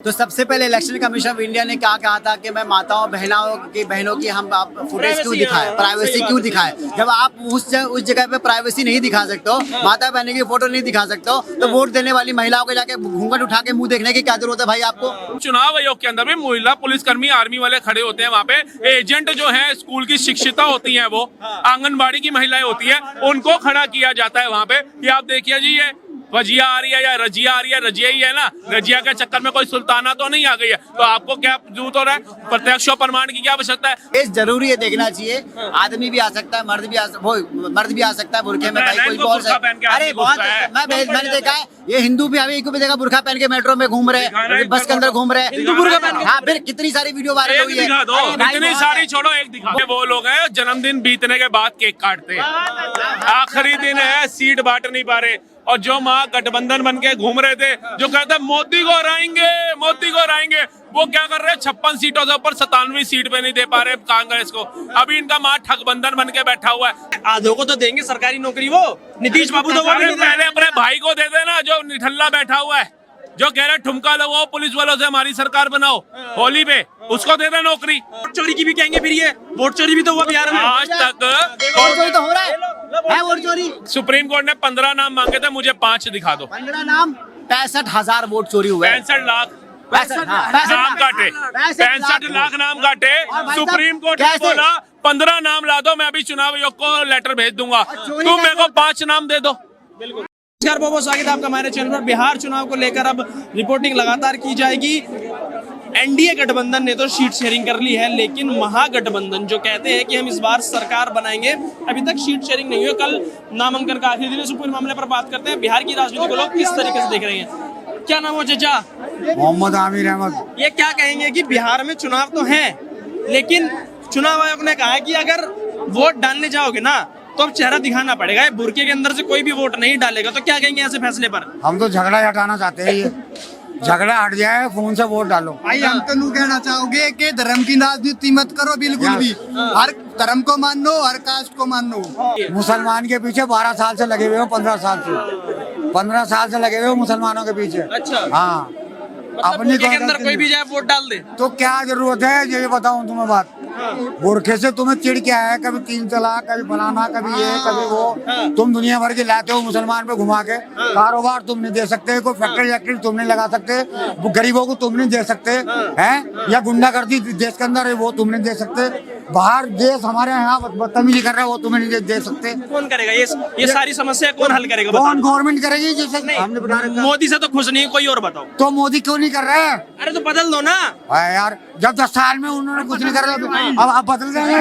तो सबसे पहले इलेक्शन कमीशन ऑफ इंडिया ने क्या कहा था कि मैं माताओं बहनों की हम आप फुटेज क्यों दिखाएं, प्राइवेसी क्यों दिखाएं। जब आप उस जगह पे प्राइवेसी नहीं दिखा सकते हो, माता बहनों की फोटो नहीं दिखा सकते हो, तो वोट देने वाली महिलाओं को जाके घूंघट उठा के मुंह देखने की क्या जरूरत है भाई आपको। चुनाव आयोग के अंदर भी महिला पुलिसकर्मी आर्मी वाले खड़े होते हैं, वहाँ पे एजेंट जो है स्कूल की शिक्षिता होती हैं, वो आंगनबाड़ी की महिलाएं होती हैं, उनको खड़ा किया जाता है वहाँ पे कि आप देखिए जी ये वजिया आ रही है या रजिया आ रही है, रजिया ही है ना, रजिया के चक्कर में कोई सुल्ताना तो नहीं आ गई है, तो आपको क्या जरूरत हो रहा है, प्रत्यक्ष प्रमाण की क्या आवश्यकता है। ये जरूरी है, देखना चाहिए। आदमी भी आ सकता है, मर्द भी आ सकता है बुरखे में, भाई कोई बोल सकता है। अरे बहुत मैंने देखा है, ये हिंदू भी अभी भी देखा बुरखा पहन के मेट्रो में घूम रहे, बस के अंदर घूम रहे, बुरखा पहन के। हाँ, फिर कितनी सारी वीडियो वायरल हुई है। इतनी सारी छोड़ो, एक दिखा। वो लोग हैं जन्मदिन बीतने के बाद केक काटते हैं, आखिरी दिन है, सीट बांट नहीं पा रहे, और जो माँ गठबंधन बन के घूम रहे थे, जो कहते मोदी को हराएंगे, मोदी को हराएंगे, वो क्या कर रहे हैं, 56 सीटों से ऊपर 97वीं सीट पे नहीं दे पा रहे कांग्रेस को। अभी इनका माँ ठगबंधन बन के बैठा हुआ है। आधों को तो देंगे सरकारी नौकरी, वो नीतीश बाबू तो पहले अपने भाई को दे देना जो निठल्ला बैठा हुआ है, जो कह रहे ठुमका लगवाओ पुलिस वालों से हमारी सरकार बनाओ होली पे, उसको दे दे नौकरी। वोट चोरी की भी कहेंगे फिर, ये वोट चोरी भी तो हुआ बिहार में। आज तक वोट चोरी तो हो रहा है वोट चोरी। सुप्रीम कोर्ट ने 15 नाम मांगे थे, मुझे 5 दिखा दो। 15 नाम, 65,000 वोट चोरी हुए, 65 लाख 65 नाम काटे, 65 लाख नाम काटे। सुप्रीम कोर्ट ने बोला 15 नाम ला दो, मैं अभी चुनाव आयोग को लेटर भेज दूंगा, तुम मेरे को 5 नाम दे दो। नमस्कार, बहुत बहुत स्वागत है आपका हमारे चैनल पर। बिहार चुनाव को लेकर अब रिपोर्टिंग लगातार की जाएगी। एनडीए गठबंधन ने तो सीट शेयरिंग कर ली है, लेकिन महागठबंधन जो कहते हैं कि हम इस बार सरकार बनाएंगे, अभी तक सीट शेयरिंग नहीं हुई। कल नामांकन का आखिरी दिन है, इस पूरे मामले पर बात करते हैं। बिहार की राजनीति को लोग किस तरीके से देख रहे हैं। क्या नाम हो चाचा? मोहम्मद आमिर अहमद। ये क्या कहेंगे कि बिहार में चुनाव तो है, लेकिन चुनाव आयोग ने कहा है कि अगर वोट डालने जाओगे ना तो अब चेहरा दिखाना पड़ेगा, बुरके के अंदर से कोई भी वोट नहीं डालेगा, तो क्या कहेंगे ऐसे फैसले पर? हम तो झगड़ा हटाना चाहते हैं, ये झगड़ा हट जाए, फोन से वोट डालो। भाई हम तो नहीं कहना चाहोगे कि धर्म की राजनीति मत करो बिल्कुल भी। हर धर्म को मान लो, हर कास्ट को मान लो। मुसलमान के पीछे 12 साल से लगे हुए हो, 15 साल से 15 साल से लगे हुए हो मुसलमानों के पीछे। अच्छा, हाँ, अपने के अंदर कोई भी जाए वोट डाल दे तो क्या जरूरत है, ये बताऊं तुम्हें बात। बुरखे से तुम्हें चिढ़ क्या है, कभी 3 तलाक, कभी फलाना, कभी ये कभी वो। तुम दुनिया भर के लाते हो मुसलमान पे घुमा के। कारोबार तुम नहीं दे सकते, कोई फैक्ट्री तुम नहीं लगा सकते, गरीबों को तुम नहीं दे सकते हैं, या गुंडागर्दी देश के अंदर है वो तुम नहीं दे सकते। बाहर देश हमारे यहाँ बदतमीजी कर रहा है, वो तुम्हें नहीं दे सकते। कौन करेगा ये सारी समस्या? कौन हल करेगा? कौन गवर्नमेंट करेगी? जैसे हमने बता रखा। मोदी से तो खुश नहीं, कोई और बताओ। तो मोदी क्यों नहीं कर रहे हैं? अरे तो बदल दो ना यार, जब 10 साल में उन्होंने कुछ नहीं करा, अब आप बदल देंगे।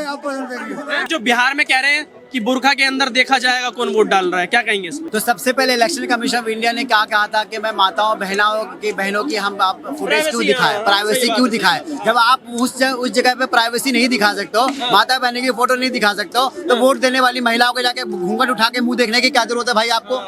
अब बदल देंगे। जो बिहार में कह रहे हैं कि बुरखा के अंदर देखा जाएगा कौन वोट डाल रहा है, क्या कहेंगे इसमें? तो सबसे पहले इलेक्शन कमीशन ऑफ इंडिया ने क्या कहा था कि मैं माताओं बहनों की हम आप फुटेज क्यों दिखाएं, प्राइवेसी क्यों दिखाएं। जब आप उस जगह पे प्राइवेसी नहीं दिखा सकते हो, माता बहनों की फोटो नहीं दिखा सकते हो, तो वोट देने वाली महिलाओं को जाके घूंघट उठा के मुंह देखने की क्या जरूरत है भाई आपको।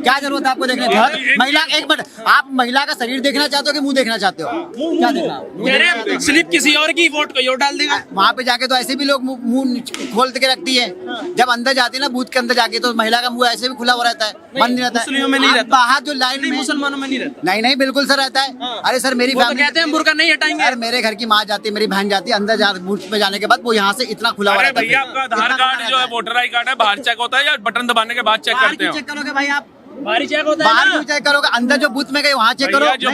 क्या जरूरत है आपको देखने की? महिला, एक मिनट, आप महिला का शरीर देखना चाहते हो कि मुंह देखना चाहते हो? क्या देखना? स्लिप किसी और की, वोट को डाल देगा। वहाँ पे जाके तो ऐसे भी लोग मुंह खोल के रखती है, जब अंदर जाती है ना बूथ के अंदर जाके, तो महिला का मुंह ऐसे भी खुला हुआ रहता है, बंद नहीं रहता है। मुस्लिमों में नहीं रहता, बाहर जो लाइन में, मुसलमानों में नहीं रहता। नहीं बिल्कुल सर रहता है। अरे सर, मेरी फैमिली कहते हैं बुरका नहीं हटाएंगे। यार, मेरे घर की माँ जाती है, मेरी बहन जाती है, अंदर बूथ पे जाने के बाद वो यहाँ से इतना खुला हुआ रहता है। भैया, आपका आधार कार्ड जो है, वोटर आई कार्ड है, बाहर चेक होता है या बटन दबाने के बाद चेक करते हो? चेक करोगे भाई आप? बाहरी चेक होता है, बाहर क्यों चेक करोगे? अंदर जो बूथ में गए वहाँ चेक करो। जो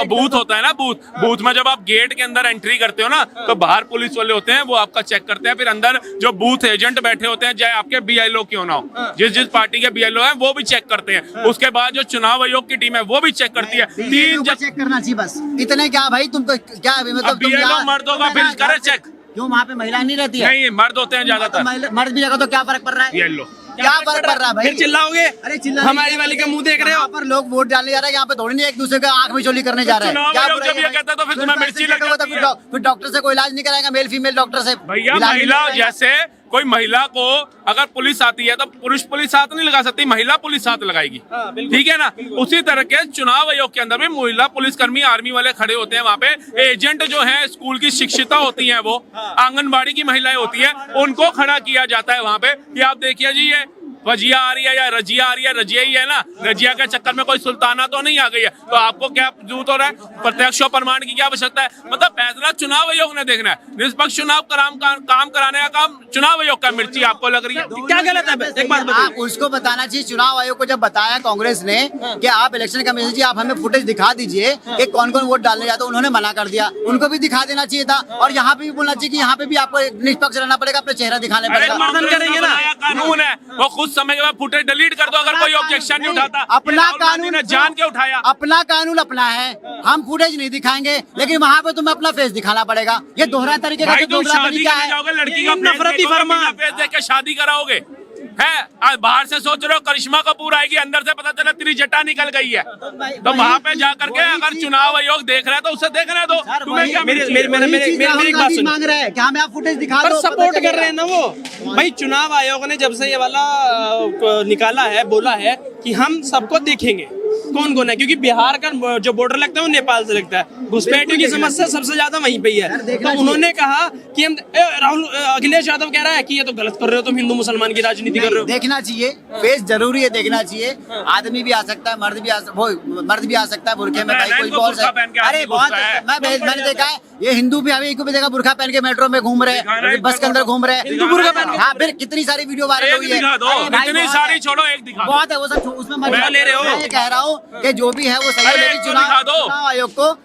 बूथ होता है ना, बूथ में जब आप गेट के अंदर एंट्री करते हो ना, तो बाहर पुलिस वाले होते हैं, वो आपका चेक करते हैं। फिर अंदर जो बूथ एजेंट बैठे होते हैं, चाहे आपके BLO क्यों ना हो, जिस पार्टी के BLO है, वो भी चेक करते हैं। उसके बाद जो चुनाव आयोग की टीम है, वो भी चेक करती है। 3 चेक करना चाहिए बस, इतने क्या भाई, तुम तो क्या मतलब BLO मर्दों का फिर करे चेक। क्यों वहाँ पे महिला नहीं रहती है? नहीं, मर्द होते हैं ज्यादातर। मर्द भी जगह तो क्या फर्क पड़ रहा है? BLO क्या फर्क पड़ रहा है भाई? फिर चिल्लाओगे? अरे चिल्ला, हमारी वाली का मुंह देख रहे हो? यहाँ पर लोग वोट डालने जा रहे हैं, यहाँ पे थोड़ी नहीं एक दूसरे का आंख में चोली करने जा रहे हैं। क्या जब ये कहता है तो फिर तुम्हें मिर्ची लग जाती है। फिर डॉक्टर से कोई इलाज नहीं कराएगा, मेल फीमेल डॉक्टर से भैया। महिला जैसे कोई महिला को अगर पुलिस आती है तो पुरुष पुलिस हाथ नहीं लगा सकती, महिला पुलिस हाथ लगाएगी, ठीक है ना। उसी तरह के चुनाव आयोग के अंदर भी महिला पुलिसकर्मी आर्मी वाले खड़े होते हैं, वहाँ पे एजेंट जो है स्कूल की शिक्षिता होती हैं, वो आंगनबाड़ी की महिलाएं होती है, उनको खड़ा किया जाता है वहाँ पे कि आप देखिए जी ये वजिया आ रही है या रजिया आ रही है, रजिया ही है ना, रजिया के चक्कर में कोई सुल्ताना तो नहीं आ गई है, तो आपको क्या जरूरत हो रहा है, प्रत्यक्ष और प्रमाण की क्या आवश्यकता है? मतलब फैसला चुनाव आयोग ने देखना है, निष्पक्ष चुनाव काम कराने का काम चुनाव आयोग का मिर्ची आपको लग रही है? क्या गलत है? एक बात बताइए। आप उसको बताना चाहिए, चुनाव आयोग को जब बताया कांग्रेस ने कि आप इलेक्शन कमीशन जी आप हमें फुटेज दिखा दीजिए कि कौन कौन वोट डालने जाते, उन्होंने मना कर दिया। उनको भी दिखा देना चाहिए था, और यहाँ पे भी बोलना चाहिए कि यहाँ पे भी आपको निष्पक्ष रहना पड़ेगा, अपना चेहरा दिखाने पड़ेगा। करेंगे ना। कानून है वो खुद समय के बाद फुटेज डिलीट कर दो, अगर कोई ऑब्जेक्शन नहीं उठाता। अपना कानून जान के उठाया, अपना कानून अपना है, हम फुटेज नहीं दिखाएंगे, लेकिन वहाँ पे तुम्हें अपना फेस दिखाना पड़ेगा। ये दोहरा तरीके का भाई तुम दोहरा शादी तरीका करने है। जाओगे, लड़की का नफरती फरमान फेस देख के शादी कराओगे है? आज बाहर से सोच रहे हो करिश्मा कपूर आएगी, अंदर से पता चला तेरी जटा निकल गई है, तो वहाँ पे जाकर के अगर चुनाव आयोग देख रहा है तो उसे देखने दो। तुम्हें क्या मेरी एक बात सुनो, मांग रहे हैं कि हमें आप फुटेज दिखा पर दो, सपोर्ट कर रहे हैं ना वो। भाई चुनाव आयोग ने जब से ये वाला निकाला है, बोला है कि हम सबको देखेंगे कौन कौन है, क्योंकि बिहार का जो बॉर्डर लगता है वो नेपाल से लगता है, घुसपैठियों की समस्या सबसे ज्यादा वहीं पे ही है। तो उन्होंने कहा कि हम राहुल अखिलेश यादव कह रहा है कि ये तो गलत कर रहे हो, तुम हिंदू मुसलमान की राजनीति कर रहे हो। देखना चाहिए, फेस जरूरी है, देखना चाहिए। आदमी भी आ सकता है, मर्द भी आ सकता है बुरखे में, भाई कोई बहुत अरे बहुत मैंने देखा है, ये हिंदू भी अभी को भी देखा बुरखा पहन के मेट्रो में घूम रहे हैं, बस के अंदर घूम रहे हैं हिंदू बुरखा पहन के। हाँ, फिर कितनी सारी वीडियो वायरल हुई है, इतनी सारी छोड़ो, एक दिखा बहुत है वो सब, उसमें मजा ले रहे हो। मैं ये कह रहा हूँ कि जो भी है वो सही है, लेकिन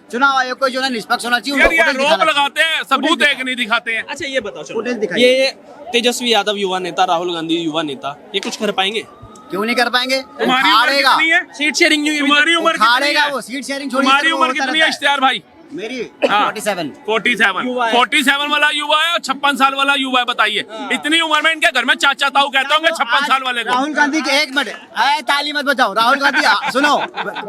चुनाव आयोग को जो है निष्पक्ष होना चाहिए। यार ये आरोप लगाते हैं, सबूत एक नहीं दिखाते हैं। अच्छा ये बताओ, फुटेज चलो दिखाइए। ये तेजस्वी यादव युवा नेता, राहुल गांधी युवा नेता, ये कुछ कर पाएंगे? क्यों नहीं कर पाएंगे? तुम्हारी उम्र उखाड़ेगा, कितनी है? सीट शेयरिंग नहीं हुई। तुम्हारी उम्र कितनी उखाड़ेगा है? वो, सीट शेयरिंग छोड़ी। तुम्हारी उम्र कितनी है इश्तियार भाई? मेरी हाँ। 47 युवा है। 47 वाला युवा है और 56 साल वाला युवा है, बताइए। इतनी उम्र में इनके घर में चाचा ताऊ कहते होंगे 56 साल वाले को। राहुल गांधी के एक मिनट, ताली मत बजाओ। राहुल गांधी सुनो,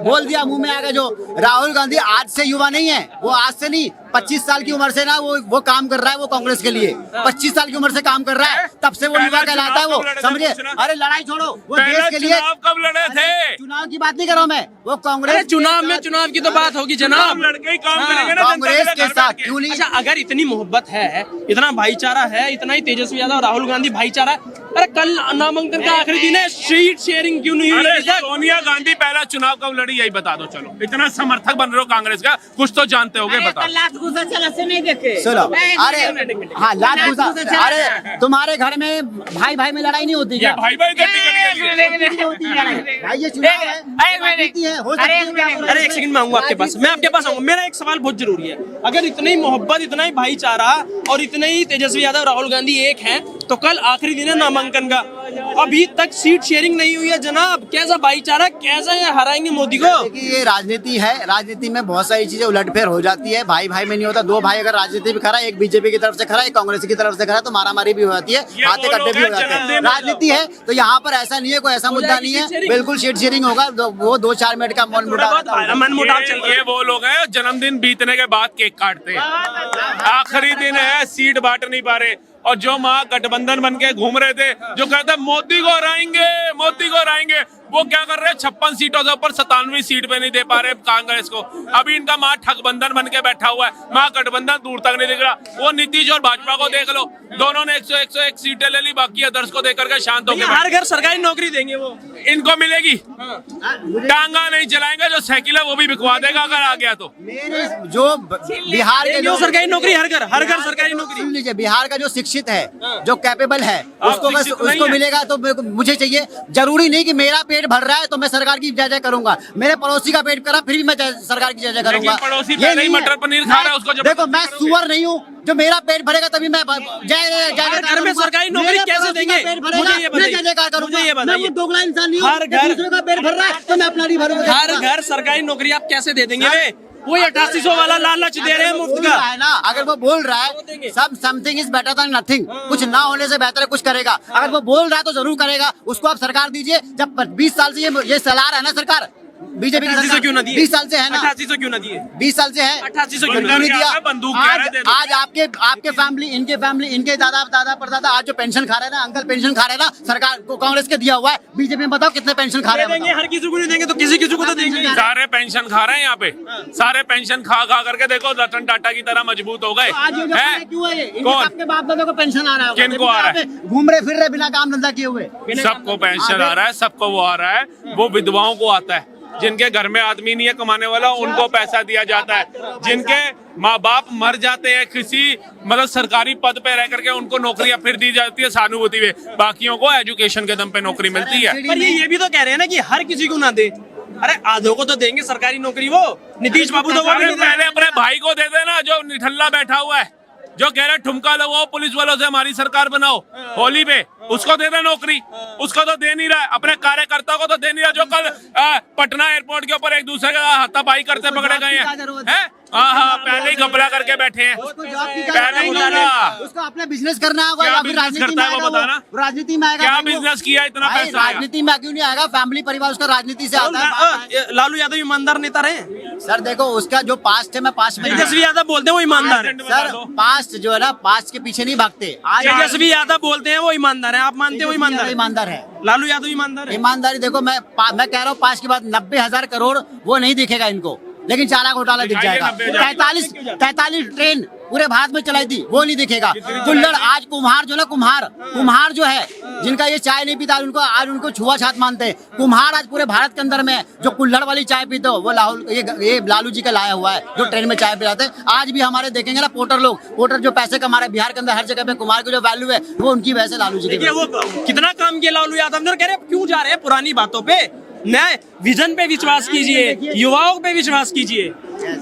बोल दिया मुंह में आ गया जो। राहुल गांधी आज से युवा नहीं है, वो आज से नहीं, 25 साल की उम्र से ना वो काम कर रहा है, वो कांग्रेस के लिए 25 साल की उम्र से काम कर रहा है, तब से वो युवा कहलाता है वो, समझे? अरे लड़ाई छोड़ो, वो देश के लिए चुनाव कब लड़े थे? चुनाव की बात नहीं कर रहा हूं मैं, वो कांग्रेस चुनाव में चुनाव की तो बात होगी जनाब, लड़के ही काम करेंगे ना कांग्रेस के साथ, क्यों नहीं? अच्छा अगर इतनी मोहब्बत है, इतना भाईचारा है, इतना ही तेजस्वी यादव राहुल गांधी भाईचारा है, अरे कल नामांकन का आखिरी दिन है, सीट शेयरिंग क्यों नहीं हुई? अरे सोनिया गांधी पहला चुनाव कब लड़ी, यही बता दो। चलो इतना समर्थक बन रहे हो कांग्रेस का, कुछ तो जानते होगे, बताओ। सुनो, अरे हाँ, लात घुसा, अरे तुम्हारे घर में भाई भाई में लड़ाई नहीं होती क्या? भाई भाई का टिकट के लिए भाई ये चुनाव है, राजनीति है, हो सकती है क्या? अरे एक सेकंड में आऊंगा आपके पास, मैं आपके पास आऊंगा। मेरा एक सवाल बहुत जरूरी है, अगर इतनी मोहब्बत, इतना ही भाईचारा और इतने ही तेजस्वी यादव राहुल गांधी एक हैं, तो कल आखिरी दिन है नामांकन का, अभी तक सीट शेयरिंग नहीं हुई है जनाब। कैसा भाईचारा, कैसा हराएंगे मोदी को? देखिए ये राजनीति है, राजनीति में बहुत सारी चीजें उलटफेर हो जाती है, भाई भाई में नहीं होता। दो भाई अगर राजनीति में खड़ा, एक बीजेपी की तरफ से खड़ा, एक कांग्रेस की तरफ से खड़ा, तो मारामारी भी हो जाती है, हाथे कट्टे भी हो जाते हैं। राजनीति है तो यहाँ पर ऐसा नहीं है, कोई ऐसा मुद्दा नहीं है, बिल्कुल सीट शेयरिंग होगा, वो 2-4 मिनट का मनमुटाव चल रहा है। ये वो लोग हैं जन्मदिन बीतने के बाद केक काटते हैं, आखिरी दिन है, सीट बांट नहीं पा रहे, और जो महागठबंधन बन के घूम रहे थे, जो कहते मोदी को हराएंगे, मोदी को हराएंगे, वो क्या कर रहे हैं? 56 सीटों से ऊपर 97वीं सीट पे नहीं दे पा रहे कांग्रेस को। अभी इनका महाठगबंधन बन के बैठा हुआ है, महागठबंधन दूर तक नहीं दिख रहा। वो नीतीश और भाजपा को देख लो, दोनों ने 101 सीटें ले ली, बाकी अदर्स को देकर के शांत हो गए। हर घर सरकारी नौकरी देंगे वो, इनको मिलेगी, टांगा नहीं चलाएंगे, जो साइकिल है वो भी बिकवा देगा अगर आ गया तो। जो बिहार के जो सरकारी नौकरी, हर घर सरकारी नौकरी। सुन लीजिए, बिहार का जो शिक्षित है, जो कैपेबल है, उसको मिलेगा तो मुझे चाहिए। जरूरी नहीं कि मेरा पेट भर रहा है तो मैं सरकार की जय जय करूंगा, मेरे पड़ोसी का पेट करा फिर भी मैं सरकार की जय जय करूंगा। पड़ोसी पहले ही मटर पनीर खा रहा है, उसको देखो मैं सुअर नहीं हूँ, जो मेरा पेट भरेगा तभी मैं जय घर में सरकारी नौकरी कैसे देंगे? मुझे ये बताइए, जय जयकार करूंगा। मुझे ये बताइए, मैं दोगला इंसान नहीं हूँ, हर घर दूसरे का पेट भर रहा है तो मैं अपना नहीं भरूंगा। हर घर सरकारी नौकरी आप कैसे दे देंगे? वे वही 8800 वाला लालच दे रहे हैं मुफ्त का है ना। अगर वो बोल रहा है something is better than nothing, कुछ ना होने से बेहतर है कुछ करेगा, अगर वो बोल रहा है तो जरूर करेगा, उसको आप सरकार दीजिए। जब 20 साल से ये चला रहा है ना सरकार, बीजेपी की 8800 क्यों ना दिए? 20 साल से है ना, 8800 क्यों ना दिए? 20 साल से है, 8800 क्यों ना क्यों नहीं दिए? दिया? बंदूक कह रहे थे। आज आपके फैमिली, इनके दादा परदादा आज जो पेंशन खा रहे हैं ना, अंकल पेंशन खा रहे हैं ना, सरकार को कांग्रेस के दिया हुआ है। बीजेपी में बताओ कितने पेंशन खा रहे हैं? देंगे, हर किसी को नहीं देंगे तो किसी को तो देंगे। सारे पेंशन खा रहे हैं यहाँ पे, सारे पेंशन खा करके देखो रतन टाटा की तरह मजबूत हो गए आज ये जो हैं? क्यों है ये? इनके कौन? सबके बाप दादा को पेंशन आ रहा है, किनको आ रहा है? घूम रहे फिर रहे बिना काम धंधा किए हुए, सबको पेंशन आ रहा है, सबको वो आ रहा है। वो विधवाओं को आता है, जिनके घर में आदमी नहीं है कमाने वाला, उनको पैसा दिया जाता है। जिनके माँ बाप मर जाते हैं किसी मतलब सरकारी पद पे रह करके, उनको नौकरियां फिर दी जाती है सहानुभूति में। बाकियों को एजुकेशन के दम पे नौकरी मिलती है। पर ये भी तो कह रहे हैं ना कि हर किसी को ना दे। अरे आधों को तो देंगे सरकारी नौकरी, वो नीतीश बाबू तो वो भी अरे नहीं दे रहे। पहले अपने भाई को दे देना जो निठल्ला बैठा हुआ है, जो कह रहा है ठुमका लगाओ पुलिस वालों से हमारी सरकार बनाओ होली पे, उसको दे दे नौकरी। उसको तो दे नहीं रहा है, अपने कार्यकर्ताओं को तो दे नहीं रहा। जो कल पटना एयरपोर्ट के ऊपर एक दूसरे का हाथापाई करते पकड़े गए हैं। हाँ, पहले ही घबरा करके बैठे हैं, पहले ही घबरा। उसको अपना बिजनेस करना होगा क्या या फिर business राजनीति में करता है वो आएगा? बताना? राजनीति में आएगा? क्या भाई वो- बिजनेस किया इतना भाई पैसा आया? राजनीति में क्यों नहीं आएगा? फैमिली परिवार उसका राजनीति से आता है। लालू यादव ईमानदार नेता रहे। सर देखो उसका जो पास्ट है, मैं पास्ट में तेजस्वी यादव बोलते हैं वो ईमानदार है। सर पास्ट जो है ना, पास्ट के पीछे नहीं भागते। आज तेजस्वी यादव बोलते हैं वो ईमानदार है, आप मानते हो ईमानदार है? ईमानदार है। लालू यादव ईमानदार है। ईमानदारी देखो, मैं कह रहा हूँ पास्ट के बाद 90,000 करोड़ वो नहीं दिखेगा इनको, लेकिन चारा घोटाला दिख दिखाइए जाएगा। 90,000। 43 ट्रेन पूरे भारत में चलाई थी, वो नहीं दिखेगा। कुल्हड़ आज कुम्हार जो ना, कुम्हार जो है, जिनका ये चाय नहीं पीता, उनको आज उनको छुआछात मानते हैं। कुम्हार आज पूरे भारत के अंदर में है। जो कुल्हड़ वाली चाय पीते हो वो ये लालू जी का लाया हुआ है, जो ट्रेन में चाय पिलाते हैं। आज भी हमारे देखेंगे ना पोर्टर जो पैसे कमा रहे बिहार के अंदर, हर जगह पे कुम्हार की जो वैल्यू है वो उनकी वजह से लालू जी की देखिए वो कितना काम किया लालू यादव ने, और कह रहे हैं क्यों जा रहे हैं पुरानी बातों पे, नए विजन पे विश्वास कीजिए, युवाओं पे विश्वास कीजिए।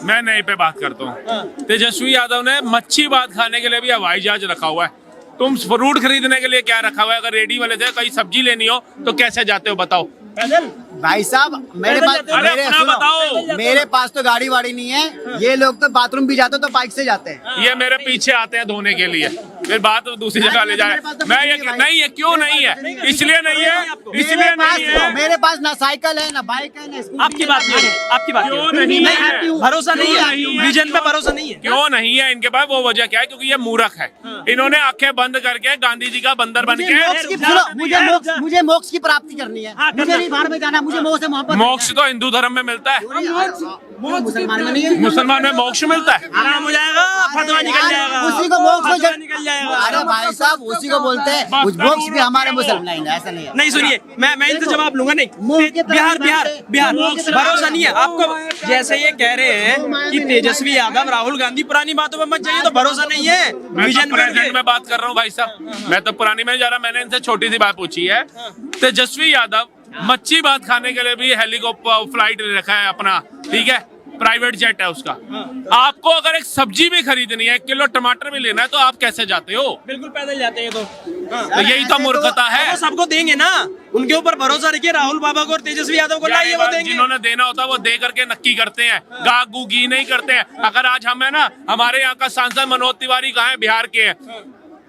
मैं नए पे बात करता हूँ। तेजस्वी यादव ने मच्छी भात खाने के लिए भी हवाई जहाज रखा हुआ है। तुम फ्रूट खरीदने के लिए क्या रखा हुआ है? अगर रेडी वाले थे कहीं सब्जी लेनी हो तो कैसे जाते हो बताओ? भाई साहब मेरे पास अरे अपना बताओ। मेरे पास तो गाड़ी वाड़ी नहीं है। ये लोग तो बाथरूम भी जाते तो बाइक से जाते हैं। ये मेरे पीछे आते हैं धोने के लिए, फिर बात दूसरी जगह ले जाए। मैं ये नहीं है, क्यों नहीं है? इसलिए नहीं है, इसलिए नहीं है। मेरे पास ना साइकिल है, ना बाइक है, ना स्कूटी। आपकी बात नहीं है, आपकी बात क्यों नहीं नहीं है? है? भरोसा नहीं क्यों है, नहीं है? विजन पे भरोसा नहीं है। क्यों नहीं है इनके पास? वो वजह क्या है? क्योंकि ये मूर्ख है। इन्होंने आंखें बंद करके गांधी जी का बंदर बन मुझे मोक्ष की प्राप्ति करनी है। मुझे नहीं बाहर में जाना, मुझे मोक्ष से मोहब्बत। मोक्ष तो हिंदू धर्म में मिलता है, मुसलमान में नहीं है। मुसलमान में मोक्ष मिलता है। आराम हो जाएगा, फतवा निकल जाएगा, उसी को मोक्ष फतवा निकल जाएगा। अरे भाई साहब उसी को बोलते हैं मोक्ष भी हमारे मुसलमान। नहीं ऐसा नहीं है। नहीं सुनिए, मैं इनसे जवाब लूंगा नहीं। बिहार भरोसा नहीं है आपको। जैसे ये कह रहे हैं कि तेजस्वी यादव, राहुल गांधी पुरानी बातों में मत जाइए, तो भरोसा नहीं है मैं विजन तो प्रेजेंट में बात कर रहा हूँ भाई साहब, मैं तो पुरानी में जा रहा। मैंने इनसे छोटी सी बात पूछी है। तेजस्वी यादव मच्छी भात खाने के लिए भी हेलीकॉप्टर फ्लाइट ले रखा है अपना, ठीक है, प्राइवेट जेट है उसका। आपको अगर एक सब्जी भी खरीदनी है, 1 किलो टमाटर भी लेना है, तो आप कैसे जाते हो? बिल्कुल पैदल जाते हैं। तो यही तो मूर्खता है। वो सबको देंगे ना, उनके ऊपर भरोसा रखिए। राहुल बाबा को और तेजस्वी यादव को लाइए, वो देंगे। जिन्होंने देना होता है वो दे करके नक्की करते हैं, गा गू गी नहीं करते हैं। अगर आज हम है ना, हमारे यहाँ का सांसद मनोज तिवारी कहाँ है? बिहार के हैं।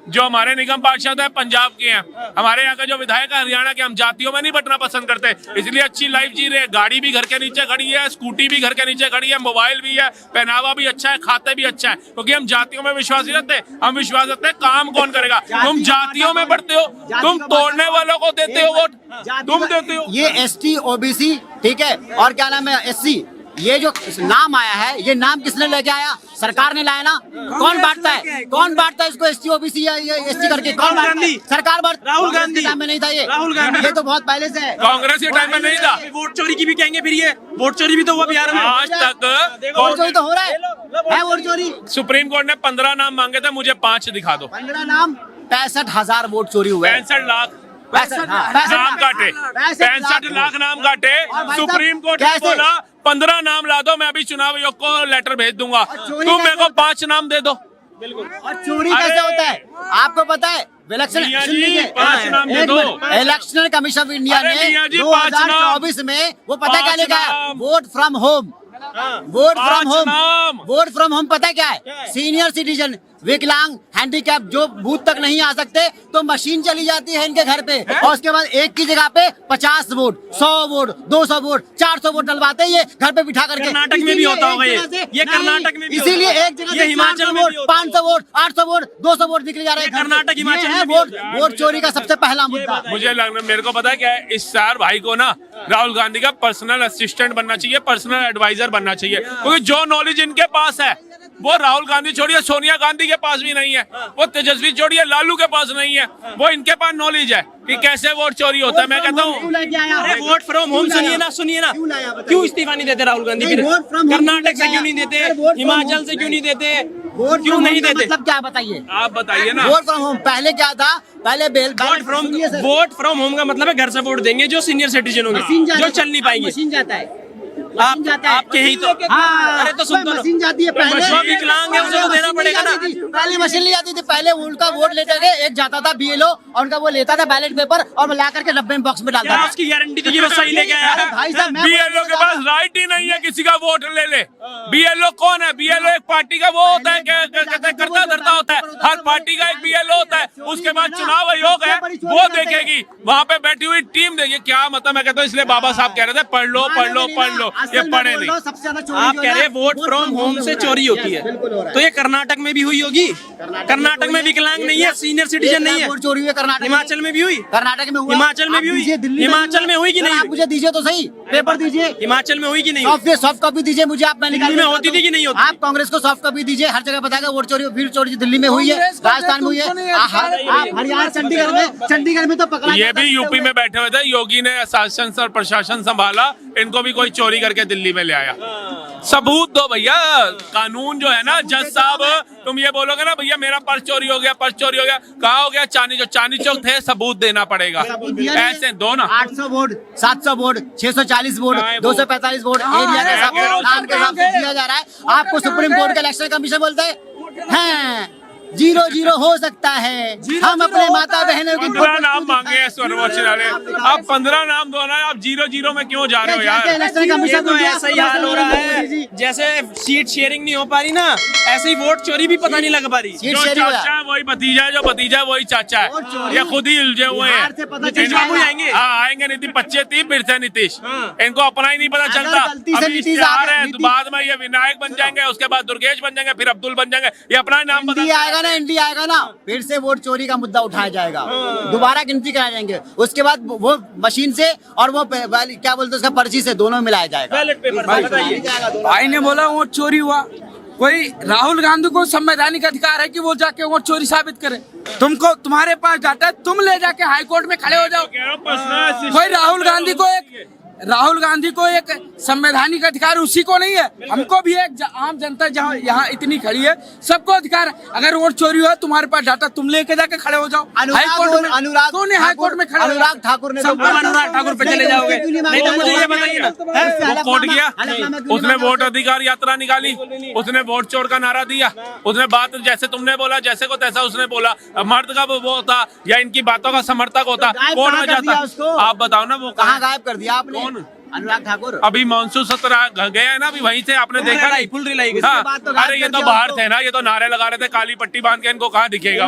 जो हमारे निगम पार्षद है पंजाब के हैं। हमारे यहाँ का जो विधायक है हरियाणा के। हम जातियों में नहीं बटना पसंद करते, इसलिए अच्छी लाइफ जी रहे। गाड़ी भी घर के नीचे खड़ी है, स्कूटी भी घर के नीचे खड़ी है, मोबाइल भी है, पहनावा भी अच्छा है, खाते भी अच्छा है, क्योंकि हम जातियों में विश्वास नहीं रखते। हम विश्वास रखते हैं काम कौन करेगा। तुम जातियों में बढ़ते हो, तुम तोड़ने वालों को देते हो वोट, तुम देते हो। ये ST OBC ठीक है, और क्या नाम है SC, ये जो नाम आया है, ये नाम किसने लेके आया? सरकार ने लाया ना। कौन बांटता है? कौन बांटता है इसको ST OBC या ये ST करके? कौन बांटता है? सरकार बांट। राहुल गांधी टाइम में नहीं था ये। राहुल गांधी। ये तो बहुत पहले से है। कांग्रेस के टाइम में नहीं था। वोट चोरी की भी कहेंगे फिर ये? वोट चोरी भी तो हुआ बिहार में आज तक। वोट चोरी तो हो रहा है वोट चोरी। सुप्रीम कोर्ट ने 15 नाम मांगे थे, मुझे 5 दिखा दो। 15 नाम, 65,000 वोट चोरी हुए। 65 लाख 65 नाम काटे, 65 लाख नाम काटे। सुप्रीम कोर्ट ने बोला 15 नाम ला दो, मैं अभी चुनाव आयोग को लेटर भेज दूंगा, तुम मेरे को 5 नाम दे दो। और चोरी कैसे होता है आपको पता है? इलेक्शन मियां जी, 5 नाम दे दो। इलेक्शन कमीशन ऑफ इंडिया अरे ने मियां जी, 5 नाम। 2024 में वो पता क्या 5 लिखा है? नाम। Vote from home. Vote from 5 home. नाम। वोट फ्रॉम होम पता क्या है? सीनियर सिटीजन विकलांग, हैंडीकैप जो बूथ तक नहीं आ सकते तो मशीन चली जाती है इनके घर पे और उसके बाद एक की जगह पे 50 वोट, 100 वोट, 200 वोट, 400 वोट डलवाते हैं ये घर पे बिठा करके। कर्नाटक में भी होता होगा ये कर्नाटक में भी इसीलिए होता है। एक जगह ये हिमाचल में भी होता है। 500 वोट, 800 वोट, 200 वोट निकले जा रहे हैं। कर्नाटक, हिमाचल ये है में भी वोट होता है। वोट चोरी का सबसे पहला मुद्दा। मुझे लगना, मेरे को पता है क्या है, इस सार भाई को ना राहुल गांधी का पर्सनल असिस्टेंट बनना चाहिए, पर्सनल एडवाइजर बनना चाहिए, क्योंकि जो नॉलेज इनके पास है वो राहुल गांधी छोड़िए सोनिया गांधी के पास भी नहीं है, वो तेजस्वी छोड़िए लालू के पास नहीं है, वो इनके पास नॉलेज है कि कैसे वोट चोरी होता है। मैं कहता हूँ अरे वोट फ्रॉम होम सुनिए ना क्यों इस्तीफा नहीं देते राहुल गांधी? फिर कर्नाटक से क्यों नहीं देते, हिमाचल से क्यों नहीं देते, क्यों नहीं देते? मतलब क्या बताइए, आप बताइए ना। वोट फ्रॉम होम पहले क्या था? पहले वोट फ्रॉम होम का मतलब है घर से वोट देंगे जो सीनियर सिटीजन होंगे, जो चल नहीं पाएंगे। मशीन जाता है, आपके ही तो अरे तो सुन तो लो, मशीन जाती है पहले। जो विकलांग है उसे तो देना पड़ेगा ना। पहले मशीन ली जाती थी, पहले उनका वोट लेते थे, एक जाता था BLO और उनका वो लेता था बैलेट पेपर और ला करके डब्बे में बॉक्स में डालता क्या था। उसकी गारंटी थी कि वो सही लेके आया? अरे भाई साहब, मैं BLO के पास राइट ही नहीं है किसी का वोट ले ले। BLO कौन है? BLO एक पार्टी का वो होता है, करता धरता होता है, हर पार्टी का एक BLO होता है। उसके बाद चुनाव आयोग है, वो देखेगी, वहाँ पे बैठी हुई टीम देखिए क्या मतलब। मैं कहता हूँ इसलिए बाबा साहब कह रहे थे पढ़ लो पढ़ लो पढ़ लो, ये पढ़े नहीं। सबसे ज्यादा चोरी आप जो कह है रहे हैं ना, वोट फ्रॉम होम से चोरी होती है, तो ये कर्नाटक में भी हुई होगी। कर्नाटक में विकलांग नहीं है, सीनियर सिटीजन नहीं है। वोट चोरी हुई कर्नाटक, हिमाचल में भी हुई, कर्नाटक में हुआ, हिमाचल में आप भी हुई, दीजिए, दिल्ली हिमाचल में हुई कि नहीं आप हुई? मुझे दीजिए तो सही, पेपर दीजिए, हिमाचल में हुई कि नहीं हुई? सॉफ्ट कॉपी दीजिए मुझे, आप मैं निकाल दिल्ली में होती थी कि नहीं होती? आप कांग्रेस को सॉफ्ट कॉपी दीजिए, हर जगह बताएगा वोट चोरी, फिर चोरी दिल्ली में हुई है, राजस्थान में हुई है, आप हरियाणा चंडीगढ़ में तो पकड़ा ये भी यूपी में बैठे हुए थे, योगी ने शासन और प्रशासन संभाला, इनको भी कोई चोरी करके दिल्ली में ले आया। सबूत दो भैया, कानून जो है ना, जज साहब तुम ये बोलोगे ना भैया मेरा पर्स चोरी हो गया, पर्स चोरी हो गया, कहाँ हो गया? चांदी चौक थे, सबूत देना पड़ेगा। ऐसे दो ना, 800 vote, 700 vote, 640 vote, 245 vote area के हिसाब से, नाम के हिसाब से दिया जा रहा है। आपको सुप्रीम कोर्ट का इलेक्शन कमीशन बोलते हैं 0-0 हो सकता है। हम अपने माता बहनों की 15 नाम मांगे हैं सर्वोच्च न्यायालय, आप 15 नाम दो ना, आप 0-0 में क्यों जा रहे हो यार? इलेक्शन ये कमीशन तो ऐसा ही हाल हो रहा है, जैसे सीट शेयरिंग नहीं हो पा रही ना, ऐसे ही वोट चोरी भी पता नहीं लग पा रही। सीट जो शेयरिंग हो चाचा है वही भतीजा है, जो भतीजा है वही चाचा है, ये खुद ही उलझे हुए बिहार से पता हैं। चल नीतीश बाबू आएंगे? हाँ आएंगे, नीतीश 25 फिर से नीतीश, इनको अपना ही नहीं पता चलता। गलती से अभी नीतीश इश्तेहार आ गए, है, नीतीश- बाद में ये विनायक बन जाएंगे, उसके बाद दुर्गेश बन जाएंगे, फिर अब्दुल बन जाएंगे, ये अपना ही नाम बदल इंडिया आएगा ना, इंडिया आएगा ना, फिर से वोट चोरी का मुद्दा उठाया जाएगा, दोबारा गिनती कराए जाएंगे, उसके बाद वो मशीन से और वो क्या बोलते हैं उसका पर्ची से दोनों मिलाया जाएगा। बैलेट पेपर बताइए। भाई ने बोला वोट चोरी हुआ, कोई राहुल गांधी को संवैधानिक अधिकार है कि वो जाके वोट चोरी साबित करे? तुमको, तुम्हारे पास डाटा है, तुम ले जाके हाई कोर्ट में खड़े हो जाओ। कोई राहुल गांधी को एक संवैधानिक अधिकार उसी को नहीं है, हमको भी एक आम जनता जहाँ यहाँ इतनी खड़ी है सबको अधिकार है। अगर वोट चोरी हुआ तुम्हारे पास डाटा, तुम लेके जाके खड़े हो जाओ हाई कोर्ट में। कौन है हाई कोर्ट में खड़े? अनुराग ठाकुर ने सब अनुराग ठाकुर पे चले जाओगे, नहीं तो मुझे ये बताइए ना, वो कोर्ट गया, उसने वोट अधिकार यात्रा निकाली, उसने वोट चोर का नारा दिया, उसने बात जैसे तुमने बोला, जैसे को तैसा उसने बोला, मर्द का वो होता या इनकी बातों का समर्थक होता, कोर्ट में जाता। आप बताओ ना वो कहाँ गायब कर दिया आपने? अनुराग ठाकुर अभी मानसून सत्र गए हैं ना, अभी वहीं से आपने देखा नहीं? Full rely. हाँ, बात तो अरे ये तो बाहर थे ना, ये तो नारे लगा रहे थे, काली पट्टी बांध के, इनको कहाँ दिखेगा?